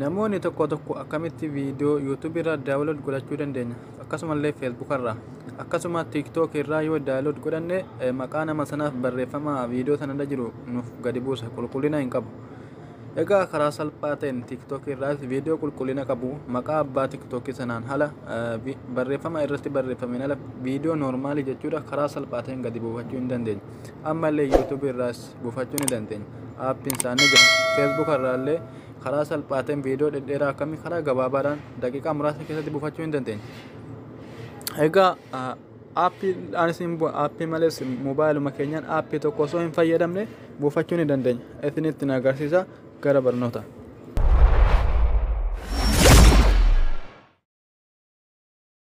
namoonni tokko tokko akkamitti viidiyoo YouTube irraa daawunlood godhachuu dandeenya? Akkasumallee Facebook irraa, akkasuma TikTok irraa yoo daawunlood godhanne maqaa nama sanaaf barreeffama viidiyoo sanarra jiru nuuf gadi buusa, qulqullina hin qabu. Egaa karaa salphaa ta'een TikTok irraa viidiyoo qulqullina qabu maqaa abbaa TikTok sanaan hala barreeffama irratti barreeffameen ala viidiyoo noormaalii jechuudha karaa salphaa ta'een gadi buufachuu hin dandeenya. Ammallee YouTube irraas buufachuu ni dandeenya. Aappiin isaanii jira. Facebook irraallee karaa salphaa ta'een viidiyoo dhedheeraa akkamii karaa gabaabaadhaan daqiiqaa muraasa keessatti buufachuu hin dandeenya. Egaa aappii malees mobaayiluma keenyaan aappii tokko osoo hin fayyadamne buufachuu ni dandeenya. Isinitti na agarsiisa gara barnoota.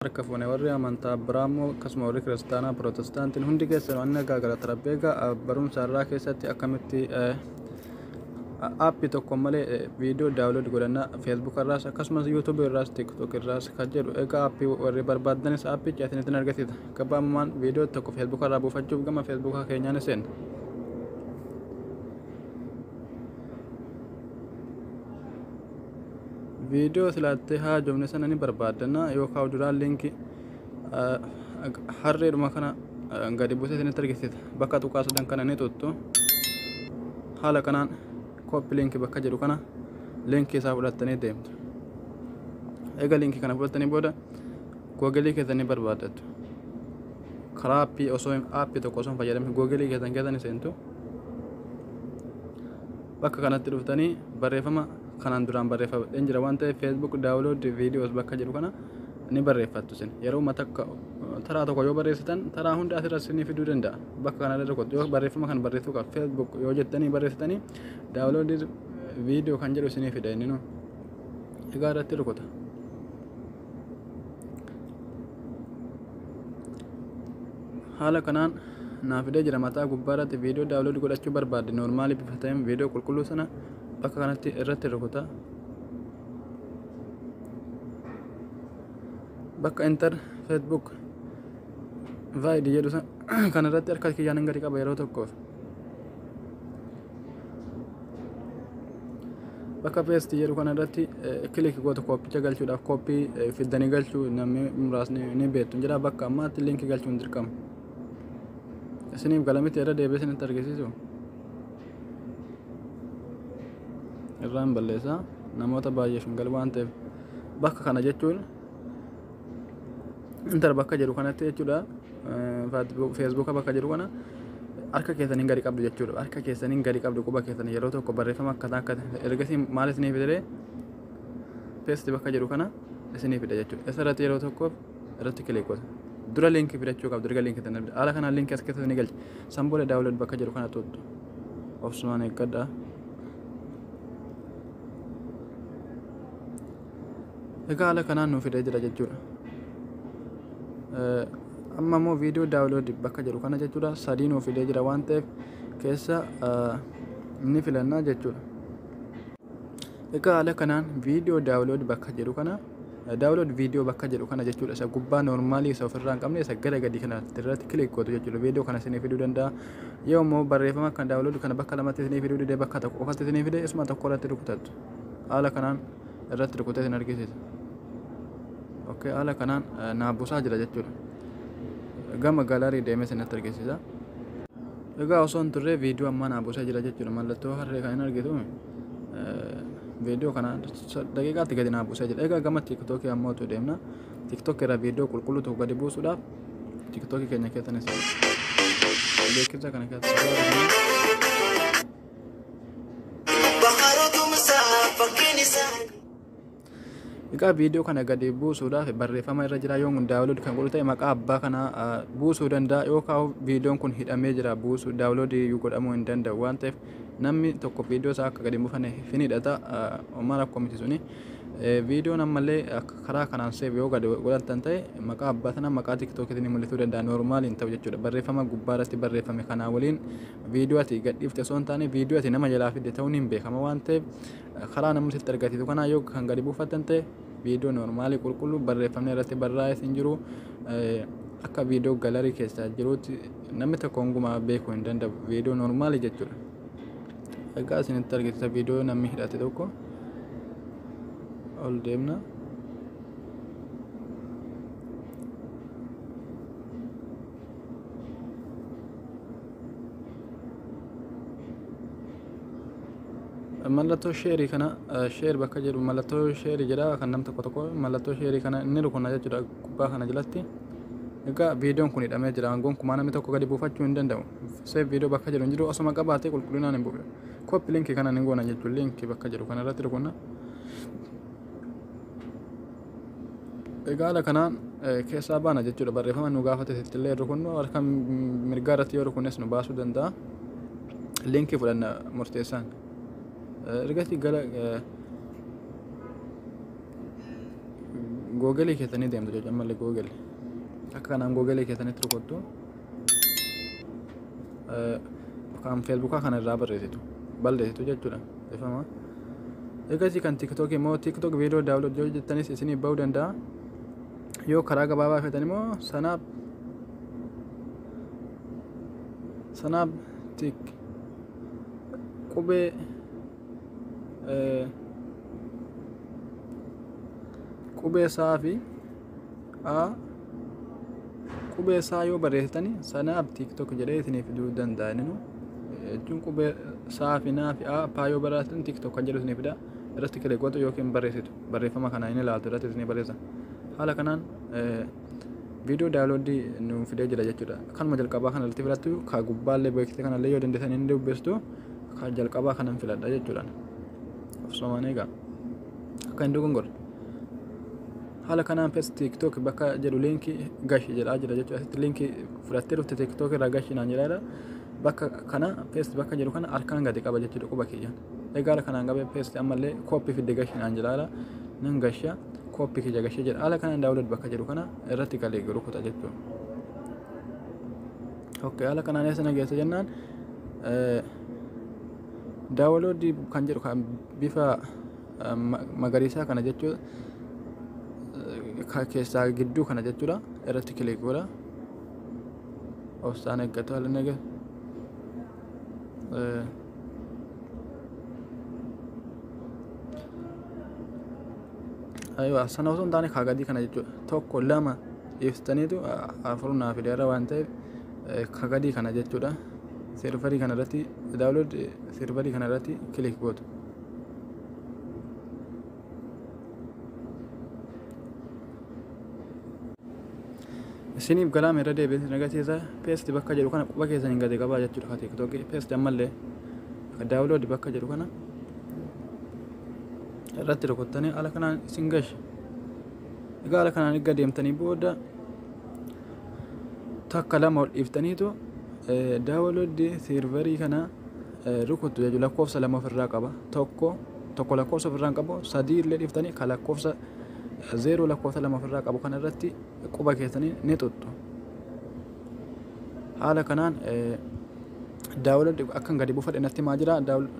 Harka fuune warri amantaa Abiraamo akkasuma warri kiristaanaa Pirootestaantiin hundi keessan waan gaagara tarabee egaa barumsa irraa keessatti akkamitti aappii tokko malee viidiyoo daawunlood godhanna Facebook irraas akkasumas YouTube irraas TikTok irraas kan jedhu egaa aappii warri barbaadanis aappicha isinitti agarsiisa. Gabaabumaan viidiyoo tokko Facebook irraa buufachuuf gama Facebook keenyaan seenna. Video silattee haa jomne sana ni barbaadana yookaan duraan linkii harreedhuma kana gadi buusee isinitti agarsiisa. Bakka tuqaa sadan kana ni tuttu. Haala kanaan copy linkii bakka jedhu kana linkii isaa fudhattanii deemtu. Egaa linkii kana fudhattanii booda Google keessanii barbaadatu. Karaa aappii tokko osoo hin fayyadamne Google keessanii seentu. Bakka kanatti dhuftanii barreeffama kanaan duraan barreeffamee jira waan ta'eef Facebook daawunlood viidiyoos bakka jedhu kana ni barreeffattu sin yeroo matakka taraa tokko yoo barreessitan taraa hunda asirratti ni fiduu danda'a. Bakka kana irra yoo barreeffama kan barreessuu qaba Facebook yoo jettanii barreessitanii daawunlood viidiyoo kan jedhu isinii fida inni nu egaa irratti rukuta. Haala kanaan naaf fidee jira mataa gubbaa irratti viidiyoo daawunlood godhachuu barbaadde noormaalii bifa ta'een viidiyoo qulqulluu sana bakka kanatti irratti rukuta. Bakka enter Facebook vaayidii jedhu kan irratti harka kiyyaan gadi qaba yeroo tokkoof. Bakka paste jedhu kana irratti kilik goota kooppicha galchuudhaaf kooppii fiddanii galchuu namni muraasni ni beektu jira. Bakka ammaatti linkii galchuun dirqama. Isiniif galamitti irra deebi'ee isinitti agarsiisu. Irraan balleessaa namoota baay'ee shingal waan ta'eef bakka kana jechuun intar bakka jedhu kanatti jechuudha. Facebook bakka jedhu kana harka keessaniin gadi qabdu jechuudha. Harka keessaniin gadi qabdu quba keessanii yeroo tokko barreeffama akka ergasii maal isiniif fidee paste bakka jedhu kana isiniif fida jechuudha. Isarratti yeroo tokkoof irratti kilik godha. Dura linkii fidachuu qabdu erga linkii tanaa haala kanaan linkii as keessatti ni galcha. Sanbooda daawunlood bakka jedhu kana tuttu. Obsumaan eeggadhaa. Egaa haala kanaan nuuf fidee jira jechuudha. Amma immoo viidiyoo daawunlood bakka jedhu kana jechuudha sadii nuuf fidee jira waan ta'eef keessa ni filannaa jechuudha. Egaa haala kanaan viidiyoo daawunlood bakka jedhu kana daawunlood viidiyoo bakka jedhu kana jechuudha. Isa gubbaa noormaalii isa ofirraa hin qabne isa gara gadi kana irratti kilik gootu jechuudha. Viidiyoo kana isinii fiduu danda'a. Yoo immoo barreeffama kan daawunlood kana bakka lamatti isinii fiduu didee bakka tokko qofatti isinii fidee isuma tokko irratti rukutattu. Haala kanaan irratti rukutee isin argisiisa. Okay, haala kanaan naaf buusaa jira jechuudha. Gama gaalaarii deemee isinitti agarsiisa. Egaa osoo hin turre viidiyoo ammaa naaf buusaa jira jechuudha. Mallattoo harree kan hin argitu viidiyoo kana daqiiqaatti gadi naaf buusaa jira. Egaa gama TikTok ammoo utuu deemna. TikTok irraa viidiyoo qulqulluu tokko gadi buusuudhaaf TikTok keenya keessanis beeksisa kana egaa viidiyoo kana gadi buusuudhaaf barreeffama irra jira yoo daawunlood kan godhu ta'e maqaa abbaa kana buusuu danda'a yookaan viidiyoon kun hidhamee jira buusuu daawunlood godhamuu hin danda'u waan ta'eef namni tokko viidiyoo isaa akka gadi buufane hin hidhata maal akka miti suni viidiyoon ammallee karaa kanaan seef yoo gadi godhatan ta'e maqaa abbaa sana maqaa TikTokiitiin mul'isuu danda'a noormaaliin ta'u jechuudha. Barreeffama gubbaa irratti barreeffame kanaa waliin viidiyoo ati gadhiifte osoo hin taane viidiyoo ati nama jalaa fidde ta'uun hin beekama waan ta'eef karaa namni sitti argisiisu kanaa yoo kan gadi buufatan ta'e viidiyoo noormaalii qulqulluu barreeffamni irratti barraa'es hin jiru akka viidiyoo galarii keessaa jiruutti namni tokko hungumaa beekuu hin danda'u viidiyoo noormaalii jechuudha. Egaa isinitti argisiisa viidiyoo namni hidhate tokko ol deemna. mallattoo sheerii kana sheer bakka jedhu mallattoo sheerii jedha kan nam tokko mallattoo sheerii kana inni rukunna jechuudha gubbaa kana jalatti. Egaa viidiyoon kun hidhamee jira gonkumaa namni tokko gadi buufachuu hin danda'u. Seef viidiyoo bakka jedhu hin jiru osuma qabaatee qulqullinaan hin buufne. Kooppi linkii kana hin goona jechuudha linkii bakka jedhu kana irratti rukunna. Egaa haala kanaan keessaa baana jechuudha barreeffama nu gaafate illee rukunnu harka mirgaa irratti yoo rukunnes nu baasuu danda'a. Linkii fudhanna murteessaan. Ergasii gara googelii keessanii deemtu jechuudha ammallee googelii akka kanaan googelii keessanitti rukuttu kan feesbuukaa kana irraa barreessitu balleessitu jechuudha ifama. Ergasii kan tiktookii immoo tiktook viidiyoo daawunlood yoo jettanis isinii ba'uu danda'a. Yoo karaa gabaabaa feetan immoo sanaab tik qubee qubeessaa fi qubeessaa yoo barreessitani sanaaf tiktok jedhee isiniif fiduu danda'a inni jechuun qubeessaa fi naa fi paa yoo barreessitan tiktok kan jedhu isiniif fida irratti kilik gootu yookiin barreessitu barreeffama kana inni ilaaltu irratti isinii barreessa. Haala kanaan viidiyoo daawunloodii nu fidee jira jechuudha. Kanuma jalqabaa kana irratti filattu ka gubbaallee beeksisa kanallee yoo dandeessan inni dubbistu ka jalqabaa kanan filadha jechuudha. Somaanii egaa akka hin dogongorre haala kanaan fees tiktok bakka jedhu linkii gashi jedhaa jira jechuudha. Asitti linkii fudhattee dhufte tiktok irraa gashi naan jedhaadha. Bakka kana fees bakka jedhu kana harkaan gadi qaba jechuudha quba kiyyaan. Egaa haala kanaan qabee fees ammallee kooppii fidde gashi naan jedhaadha. Nan gashaa kooppii kiyya gashee jedha. Haala kanaan daawunlood bakka jedhu kana irratti galee rukuta jechuudha. Okay haala kanaan eessa nageessa jennaan daawunloodii kan jedhu kan bifa magariisaa kana jechuudha keessaa gidduu kana jechuudha irratti kilik godha. Obsaan eeggatu haala nage aywa sana osoo hin taane kagadii kana jechuudha tokko lama ibsitaniitu afur naaf fideera waan ta'eef kagadii kana jechuudha. Serverii kana irratti daawunlood serverii kana irratti kilik gootu. Isiniif galaama irra deebiin agarsiisa peesti bakka jedhu kana quba keessaniin gadi qabaa jechuudha. Tiktokii peesti ammallee daawunlood bakka jedhu kana irratti rukuttanii haala kanaan isin gashi. Egaa haala kanaan erga deemtanii booda takka lama ol dhiiftaniitu daawunlood serverii kana rukuttu jechuudha. Lakkoofsa lama ofirraa qaba. Tokko lakkoofsa ofirraa qabu sadii illee dhiiftanii ka lakkoofsa 0 lakkoofsa lama ofirraa qabu kana irratti quba keessanii ni tuttu. Haala kanaan daawunlood akkan gadi buufadhe natti maa jira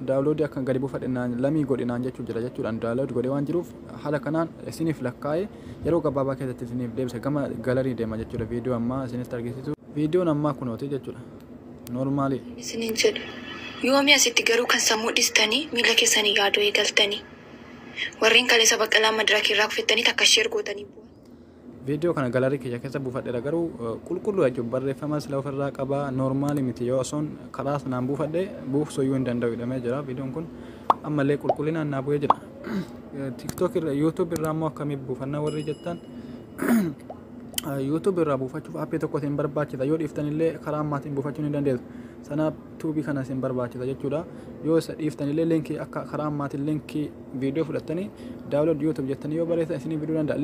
daawunlood akkan gadi buufadhe lamii godhinaan jechuu jira jechuudha. Daawunlood godhee waan jiruuf haala kanaan isiniif lakkaa'ee yeroo gabaabaa keessatti isiniif deebisa gama galarii deema jechuudha. Viidiyoo ammaa isinitti argisiisu viidiyoon ammaa kunooti jechuudha. Normaali isiniin jedhu yoomii asitti garuu kan sammuu dhistanii miila keessanii yaaduu eegaltanii warreen kaleessa baqqalaa madirakii irraa kuffettanii takka ishee ergootanii bu'an. Viidiyoo kana galarii kiyya keessa buufadheera garuu qulqulluu jechuudha. Barreeffama sila ofirraa qabaa normaali miti yoo osoon karaa sanaan buufadhe buufsuu iyyuu hin danda'u jedhamee jira. Viidiyoon kun ammallee qulqullinaan naa bu'ee jira. TikTok irra YouTube irraa immoo akkamiif buufannaa warri jettan YouTube irraa buufachuuf aappii tokko isin barbaachisa. Yoo dhiiftanillee karaa ammaatiin buufachuu ni dandeessu. Sanaaf tuubii kana isin barbaachisa jechuudha. Yoo isa dhiiftanillee linkii akka karaa ammaatiin linkii viidiyoo fudhattanii daawunlood YouTube jettanii yoo barreessan isinii fiduu danda'a.